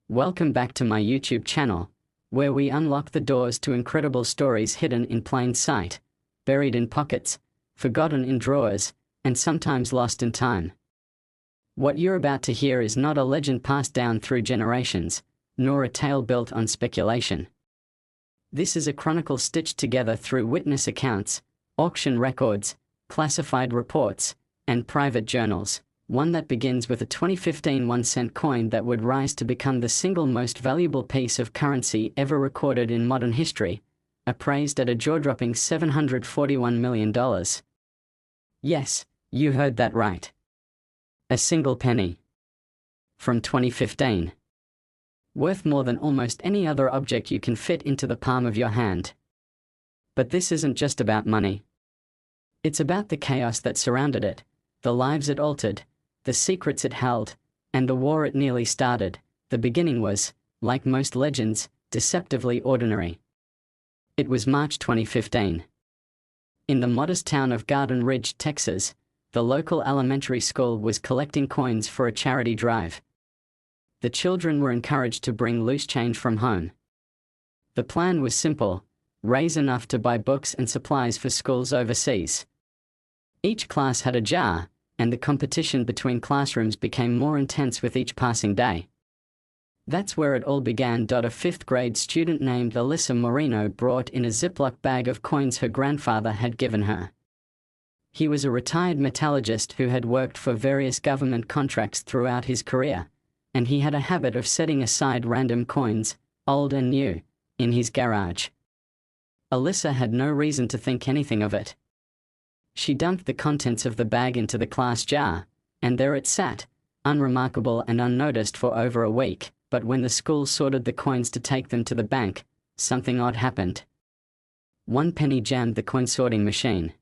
Welcome back to my YouTube channel, where we unlock the doors to incredible stories hidden in plain sight, buried in pockets, forgotten in drawers, and sometimes lost in time. What you're about to hear is not a legend passed down through generations, nor a tale built on speculation. This is a chronicle stitched together through witness accounts, auction records, classified reports, and private journals. One that begins with a 2015 1-cent coin that would rise to become the single most valuable piece of currency ever recorded in modern history, appraised at a jaw-dropping $741 million. Yes, you heard that right. A single penny. From 2015. Worth more than almost any other object you can fit into the palm of your hand. But this isn't just about money. It's about the chaos that surrounded it, the lives it altered, the secrets it held, and the war it nearly started. The beginning was, like most legends, deceptively ordinary. It was March 2015. In the modest town of Garden Ridge, Texas, the local elementary school was collecting coins for a charity drive. The children were encouraged to bring loose change from home. The plan was simple: raise enough to buy books and supplies for schools overseas. Each class had a jar, and the competition between classrooms became more intense with each passing day. That's where it all began. A fifth-grade student named Alyssa Moreno brought in a Ziploc bag of coins her grandfather had given her. He was a retired metallurgist who had worked for various government contracts throughout his career, and he had a habit of setting aside random coins, old and new, in his garage. Alyssa had no reason to think anything of it. She dumped the contents of the bag into the class jar, and there it sat, unremarkable and unnoticed for over a week. But when the school sorted the coins to take them to the bank, something odd happened. One penny jammed the coin sorting machine.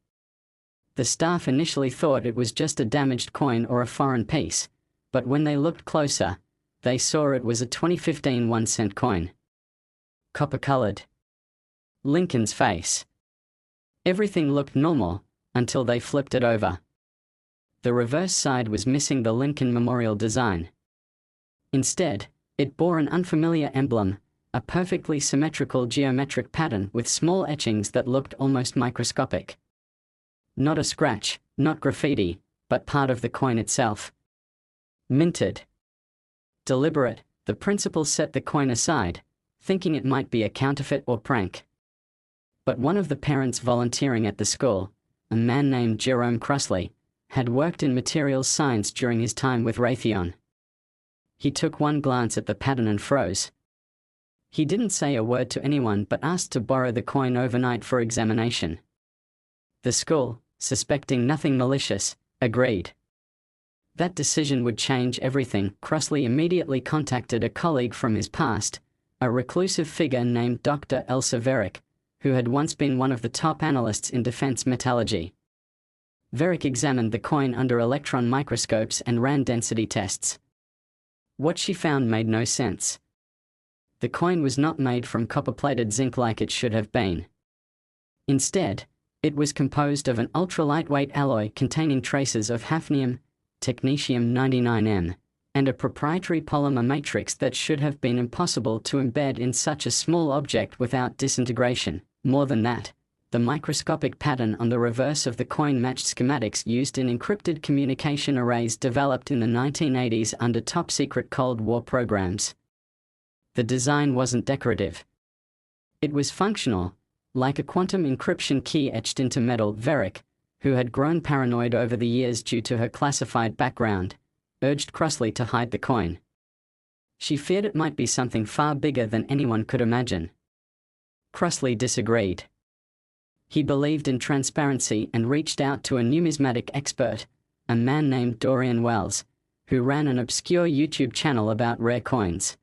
The staff initially thought it was just a damaged coin or a foreign piece, but when they looked closer, they saw it was a 2015 1-cent coin. Copper-colored. Lincoln's face. Everything looked normal, until they flipped it over. The reverse side was missing the Lincoln Memorial design. Instead, it bore an unfamiliar emblem, a perfectly symmetrical geometric pattern with small etchings that looked almost microscopic. Not a scratch, not graffiti, but part of the coin itself. Minted. Deliberate, the principal set the coin aside, thinking it might be a counterfeit or prank. But one of the parents volunteering at the school, a man named Jerome Crossley, had worked in materials science during his time with Raytheon. He took one glance at the pattern and froze. He didn't say a word to anyone but asked to borrow the coin overnight for examination. The school, suspecting nothing malicious, agreed. That decision would change everything. Crossley immediately contacted a colleague from his past, a reclusive figure named Dr. Elsa Verick, who had once been one of the top analysts in defense metallurgy. Verick examined the coin under electron microscopes and ran density tests. What she found made no sense. The coin was not made from copper-plated zinc like it should have been. Instead, it was composed of an ultra-lightweight alloy containing traces of hafnium, technetium-99m, and a proprietary polymer matrix that should have been impossible to embed in such a small object without disintegration. More than that, the microscopic pattern on the reverse of the coin matched schematics used in encrypted communication arrays developed in the 1980s under top-secret Cold War programs. The design wasn't decorative. It was functional, like a quantum encryption key etched into metal. Verick, who had grown paranoid over the years due to her classified background, urged Crossley to hide the coin. She feared it might be something far bigger than anyone could imagine. Crossley disagreed. He believed in transparency and reached out to a numismatic expert, a man named Dorian Wells, who ran an obscure YouTube channel about rare coins.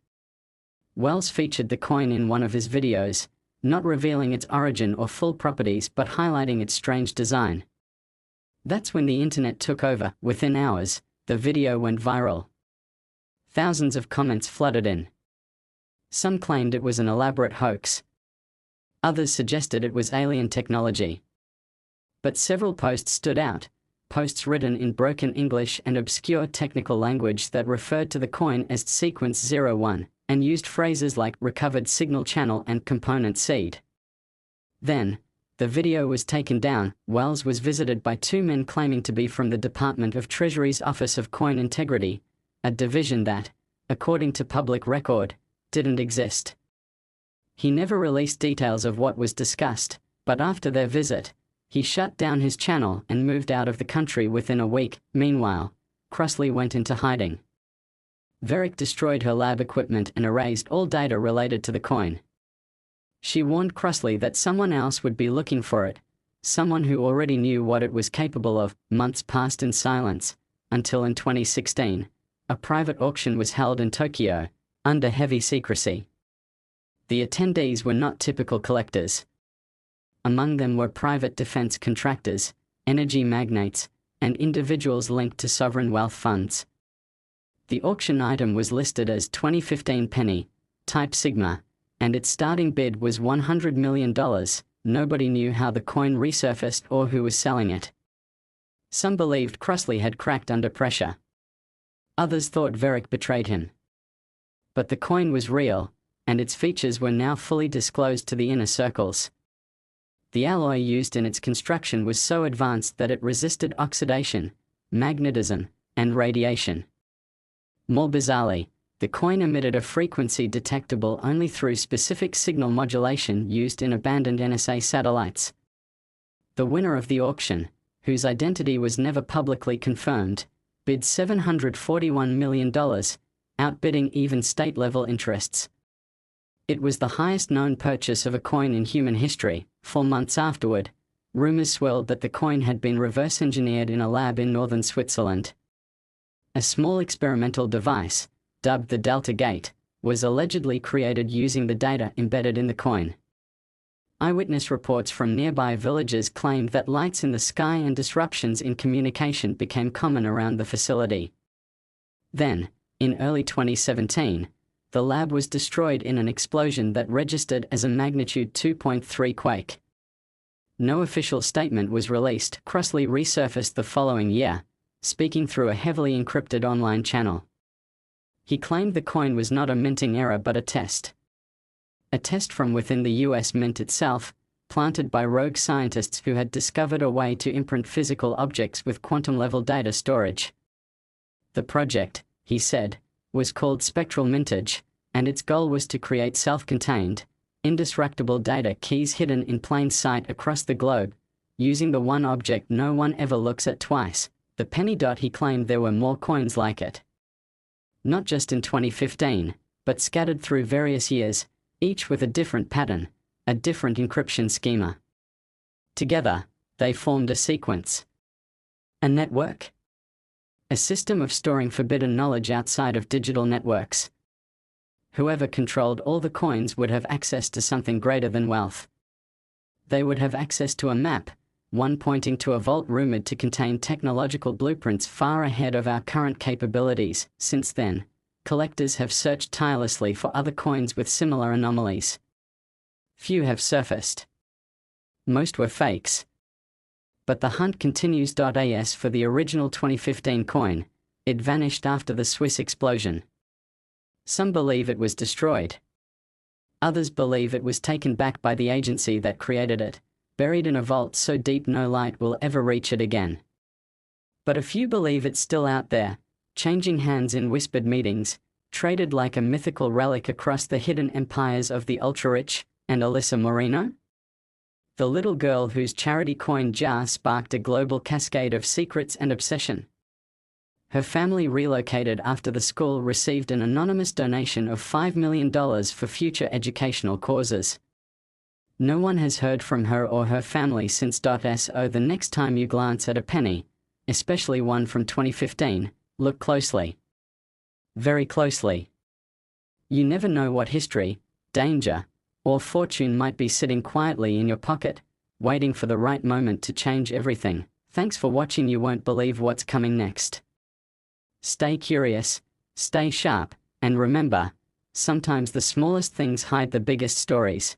Wells featured the coin in one of his videos, not revealing its origin or full properties but highlighting its strange design. That's when the internet took over. Within hours, the video went viral. Thousands of comments flooded in. Some claimed it was an elaborate hoax. Others suggested it was alien technology. But several posts stood out, posts written in broken English and obscure technical language that referred to the coin as Sequence 01, and used phrases like recovered signal channel and component seed. Then, the video was taken down. Wells was visited by two men claiming to be from the Department of Treasury's Office of Coin Integrity, a division that, according to public record, didn't exist. He never released details of what was discussed, but after their visit, he shut down his channel and moved out of the country within a week. Meanwhile, Crossley went into hiding. Verick destroyed her lab equipment and erased all data related to the coin. She warned Crossley that someone else would be looking for it, someone who already knew what it was capable of. Months passed in silence, until in 2016, a private auction was held in Tokyo, under heavy secrecy. The attendees were not typical collectors. Among them were private defense contractors, energy magnates, and individuals linked to sovereign wealth funds. The auction item was listed as 2015 penny, type Sigma, and its starting bid was $100 million. Nobody knew how the coin resurfaced or who was selling it. Some believed Crossley had cracked under pressure. Others thought Verick betrayed him. But the coin was real, and its features were now fully disclosed to the inner circles. The alloy used in its construction was so advanced that it resisted oxidation, magnetism, and radiation. More bizarrely, the coin emitted a frequency detectable only through specific signal modulation used in abandoned NSA satellites. The winner of the auction, whose identity was never publicly confirmed, bid $741 million, outbidding even state-level interests. It was the highest known purchase of a coin in human history. 4 months afterward, rumors swirled that the coin had been reverse-engineered in a lab in northern Switzerland. A small experimental device, dubbed the Delta Gate, was allegedly created using the data embedded in the coin. Eyewitness reports from nearby villages claimed that lights in the sky and disruptions in communication became common around the facility. Then, in early 2017, the lab was destroyed in an explosion that registered as a magnitude 2.3 quake. No official statement was released. Crossley resurfaced the following year, speaking through a heavily encrypted online channel. He claimed the coin was not a minting error but a test. A test from within the US Mint itself, planted by rogue scientists who had discovered a way to imprint physical objects with quantum-level data storage. The project, he said, was called Spectral Mintage, and its goal was to create self-contained, indestructible data keys hidden in plain sight across the globe, using the one object no one ever looks at twice, the penny dot. He claimed there were more coins like it. Not just in 2015, but scattered through various years, each with a different pattern, a different encryption schema. Together, they formed a sequence. A network. A system of storing forbidden knowledge outside of digital networks. Whoever controlled all the coins would have access to something greater than wealth. They would have access to a map, one pointing to a vault rumored to contain technological blueprints far ahead of our current capabilities. Since then, collectors have searched tirelessly for other coins with similar anomalies. Few have surfaced. Most were fakes. But the hunt continues. As for the original 2015 coin, it vanished after the Swiss explosion. Some believe it was destroyed. Others believe it was taken back by the agency that created it, buried in a vault so deep no light will ever reach it again. But a few believe it's still out there, changing hands in whispered meetings, traded like a mythical relic across the hidden empires of the ultra-rich. And Alyssa Moreno? The little girl whose charity coin jar sparked a global cascade of secrets and obsession. Her family relocated after the school received an anonymous donation of $5 million for future educational causes. No one has heard from her or her family since. So the next time you glance at a penny, especially one from 2015, look closely. Very closely. You never know what history, danger, or fortune might be sitting quietly in your pocket, waiting for the right moment to change everything. Thanks for watching. You won't believe what's coming next. Stay curious, stay sharp, and remember, sometimes the smallest things hide the biggest stories.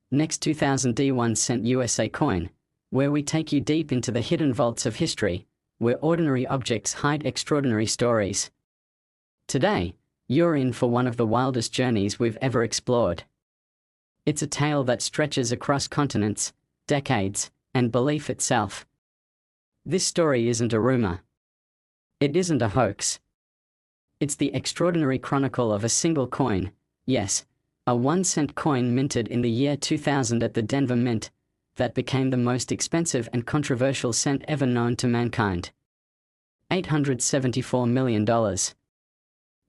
Next, 2000 D1 Cent USA Coin, where we take you deep into the hidden vaults of history, where ordinary objects hide extraordinary stories. Today, You're in for one of the wildest journeys we've ever explored. It's a tale that stretches across continents, decades, and belief itself. This story isn't a rumor. It isn't a hoax. It's the extraordinary chronicle of a single coin, yes, a 1-cent coin minted in the year 2000 at the Denver Mint, that became the most expensive and controversial cent ever known to mankind. $874 million.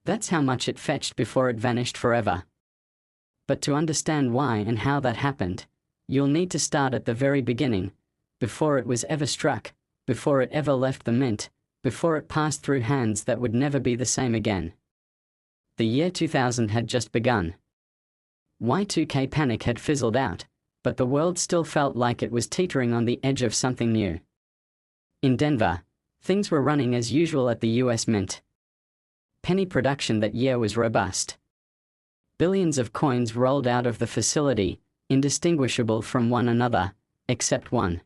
That's how much it fetched before it vanished forever. But to understand why and how that happened, you'll need to start at the very beginning, before it was ever struck, before it ever left the mint, before it passed through hands that would never be the same again. The year 2000 had just begun. Y2K panic had fizzled out, but the world still felt like it was teetering on the edge of something new. In Denver, things were running as usual at the US Mint. Penny production that year was robust. Billions of coins rolled out of the facility, indistinguishable from one another, except one.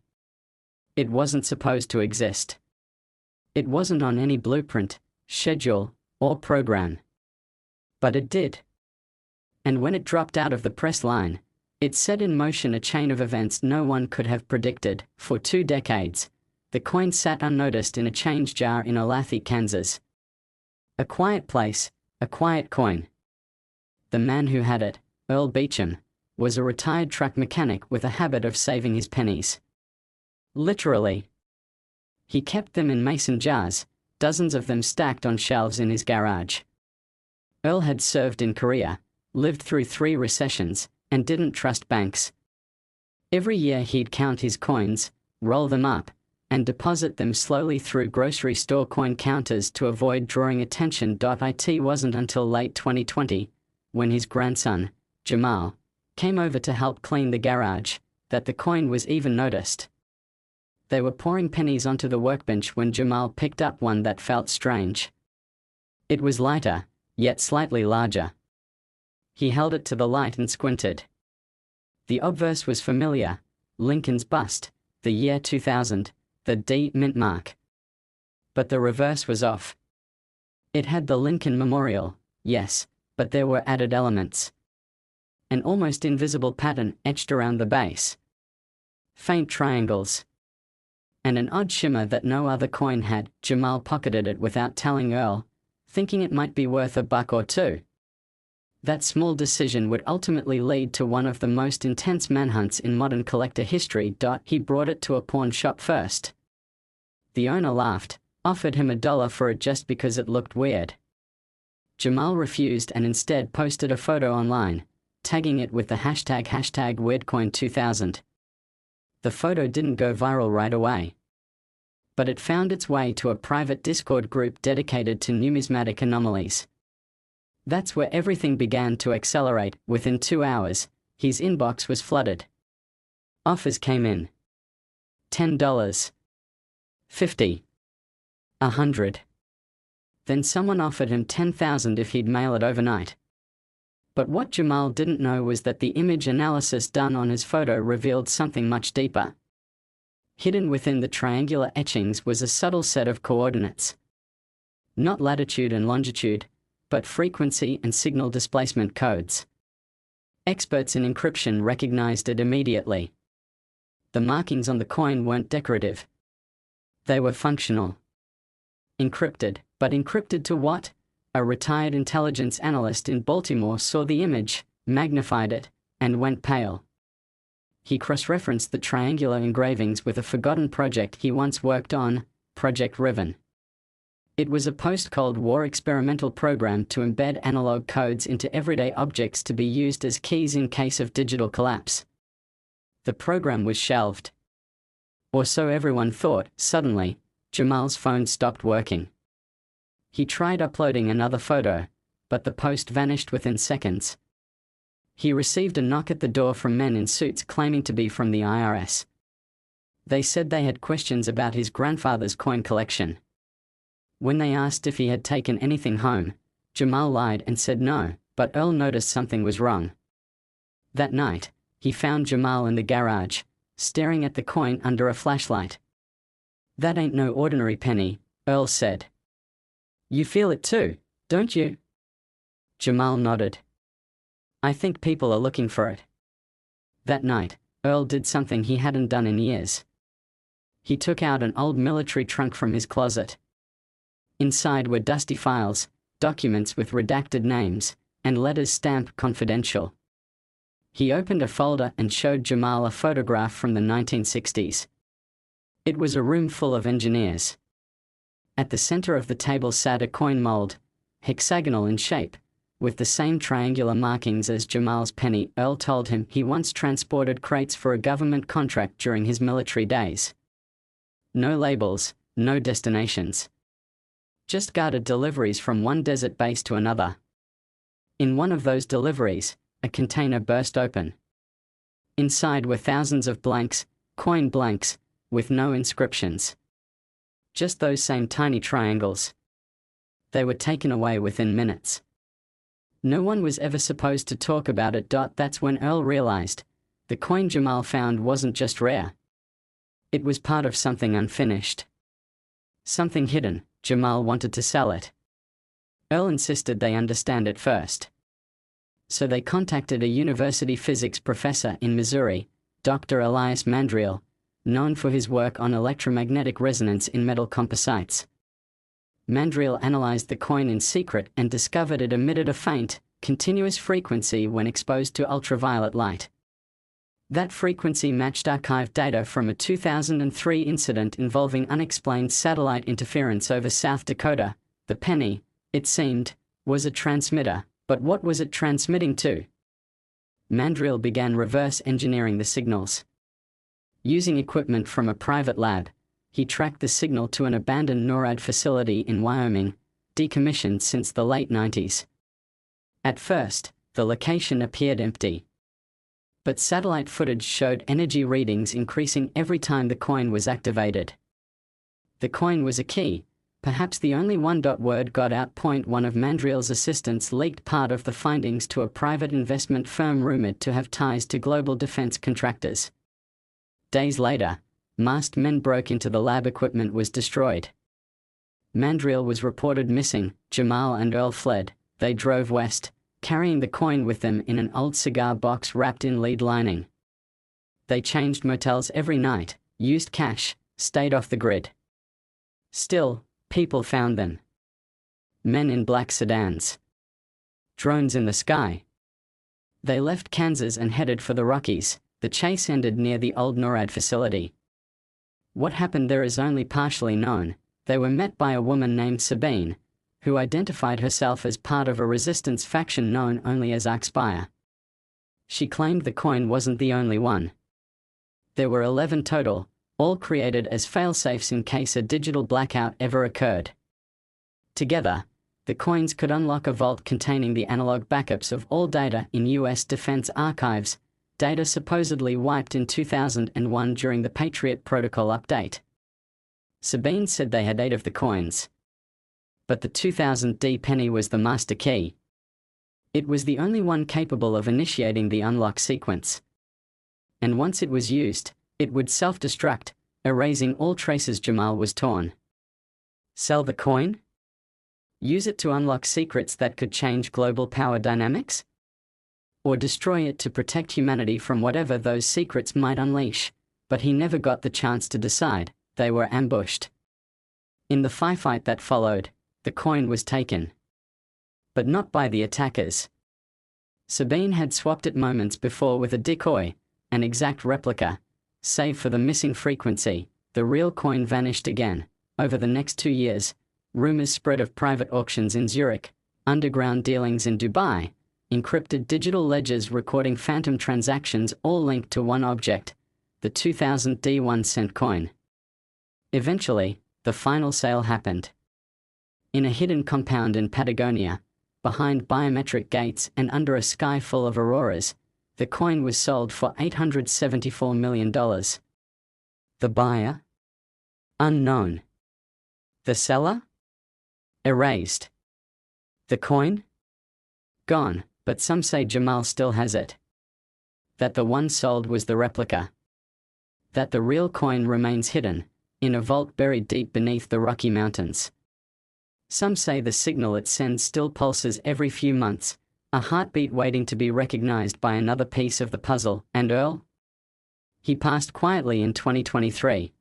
It wasn't supposed to exist. It wasn't on any blueprint, schedule, or program. But it did. And when it dropped out of the press line, it set in motion a chain of events no one could have predicted. For 2 decades, the coin sat unnoticed in a change jar in Olathe, Kansas. A quiet place, a quiet coin. The man who had it, Earl Beecham, was a retired truck mechanic with a habit of saving his pennies. Literally. He kept them in mason jars, dozens of them stacked on shelves in his garage. Earl had served in Korea, lived through 3 recessions, and didn't trust banks. Every year he'd count his coins, roll them up, and deposit them slowly through grocery store coin counters to avoid drawing attention. It wasn't until late 2020, when his grandson, Jamal, came over to help clean the garage, that the coin was even noticed. They were pouring pennies onto the workbench when Jamal picked up one that felt strange. It was lighter, yet slightly larger. He held it to the light and squinted. The obverse was familiar: Lincoln's bust, the year 2000, the D mint mark. But the reverse was off. It had the Lincoln Memorial, yes, but there were added elements. An almost invisible pattern etched around the base. Faint triangles. And an odd shimmer that no other coin had. Jamal pocketed it without telling Earl, thinking it might be worth $1 or $2. That small decision would ultimately lead to one of the most intense manhunts in modern collector history. He brought it to a pawn shop first. The owner laughed, offered him $1 for it just because it looked weird. Jamal refused and instead posted a photo online, tagging it with the hashtag #WeirdCoin2000. The photo didn't go viral right away. But it found its way to a private Discord group dedicated to numismatic anomalies. That's where everything began to accelerate. Within 2 hours, his inbox was flooded. Offers came in. $10. $50. $100. Then someone offered him $10,000 if he'd mail it overnight. But what Jamal didn't know was that the image analysis done on his photo revealed something much deeper. Hidden within the triangular etchings was a subtle set of coordinates. Not latitude and longitude, but frequency and signal displacement codes. Experts in encryption recognized it immediately. The markings on the coin weren't decorative. They were functional. Encrypted, but encrypted to what? A retired intelligence analyst in Baltimore saw the image, magnified it, and went pale. He cross-referenced the triangular engravings with a forgotten project he once worked on, Project Riven. It was a post-Cold War experimental program to embed analog codes into everyday objects to be used as keys in case of digital collapse. The program was shelved. Or so everyone thought. Suddenly, Jamal's phone stopped working. He tried uploading another photo, but the post vanished within seconds. He received a knock at the door from men in suits claiming to be from the IRS. They said they had questions about his grandfather's coin collection. When they asked if he had taken anything home, Jamal lied and said no, but Earl noticed something was wrong. That night, he found Jamal in the garage, staring at the coin under a flashlight. "That ain't no ordinary penny," Earl said. "You feel it too, don't you?" Jamal nodded. I think people are looking for it. That night, Earl did something he hadn't done in years. He took out an old military trunk from his closet. Inside were dusty files, documents with redacted names, and letters stamped confidential. He opened a folder and showed Jamal a photograph from the 1960s. It was a room full of engineers. At the center of the table sat a coin mold, hexagonal in shape, with the same triangular markings as Jamal's penny. Earl told him he once transported crates for a government contract during his military days. No labels, no destinations. Just guarded deliveries from one desert base to another. In one of those deliveries, a container burst open. Inside were thousands of blanks, coin blanks, with no inscriptions. Just those same tiny triangles. They were taken away within minutes. No one was ever supposed to talk about it. That's when Earl realized the coin Jamal found wasn't just rare. It was part of something unfinished. Something hidden. Jamal wanted to sell it. Earl insisted they understand it first. So they contacted a university physics professor in Missouri, Dr. Elias Mandriel, known for his work on electromagnetic resonance in metal composites. Mandriel analyzed the coin in secret and discovered it emitted a faint, continuous frequency when exposed to ultraviolet light. That frequency matched archived data from a 2003 incident involving unexplained satellite interference over South Dakota. The penny, it seemed, was a transmitter, but what was it transmitting to? Mandriel began reverse engineering the signals. Using equipment from a private lab, he tracked the signal to an abandoned NORAD facility in Wyoming, decommissioned since the late 90s. At first, the location appeared empty. But satellite footage showed energy readings increasing every time the coin was activated. The coin was a key, perhaps the only one. Word got out. One of Mandriel's assistants leaked part of the findings to a private investment firm rumored to have ties to global defense contractors. Days later, masked men broke into the lab. Equipment was destroyed. Mandriel was reported missing. Jamal and Earl fled. They drove west, carrying the coin with them in an old cigar box wrapped in lead lining. They changed motels every night, used cash, stayed off the grid. Still, people found them. Men in black sedans. Drones in the sky. They left Kansas and headed for the Rockies. The chase ended near the old NORAD facility. What happened there is only partially known. They were met by a woman named Sabine, who identified herself as part of a resistance faction known only as Arcspire. She claimed the coin wasn't the only one. There were 11 total, all created as failsafes in case a digital blackout ever occurred. Together, the coins could unlock a vault containing the analog backups of all data in U.S. Defense Archives, data supposedly wiped in 2001 during the Patriot Protocol update. Sabine said they had 8 of the coins. But the 2000D penny was the master key. It was the only one capable of initiating the unlock sequence. And once it was used, it would self-destruct, erasing all traces. Jamal was torn. Sell the coin? Use it to unlock secrets that could change global power dynamics? Or destroy it to protect humanity from whatever those secrets might unleash? But he never got the chance to decide. They were ambushed. In the firefight that followed, the coin was taken. But not by the attackers. Sabine had swapped it moments before with a decoy, an exact replica. Save for the missing frequency, the real coin vanished again. Over the next 2 years, rumors spread of private auctions in Zurich, underground dealings in Dubai, encrypted digital ledgers recording phantom transactions, all linked to one object, the 2000D 1-cent coin. Eventually, the final sale happened. In a hidden compound in Patagonia, behind biometric gates and under a sky full of auroras, the coin was sold for $874 million. The buyer? Unknown. The seller? Erased. The coin? Gone, but some say Jamal still has it. That the one sold was the replica. That the real coin remains hidden, in a vault buried deep beneath the Rocky Mountains. Some say the signal it sends still pulses every few months, a heartbeat waiting to be recognized by another piece of the puzzle. And Earl? He passed quietly in 2023.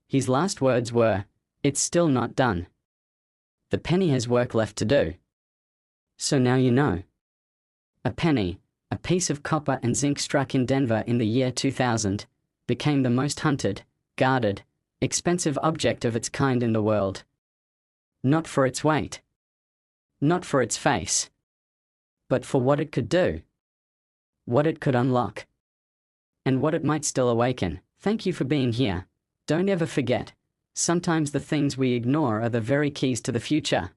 His last words were, "It's still not done. The penny has work left to do." So now you know. A penny, a piece of copper and zinc struck in Denver in the year 2000, became the most hunted, guarded, expensive object of its kind in the world. Not for its weight. Not for its face. But for what it could do. What it could unlock. And what it might still awaken. Thank you for being here. Don't ever forget, sometimes the things we ignore are the very keys to the future.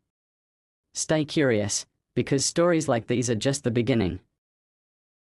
Stay curious, because stories like these are just the beginning.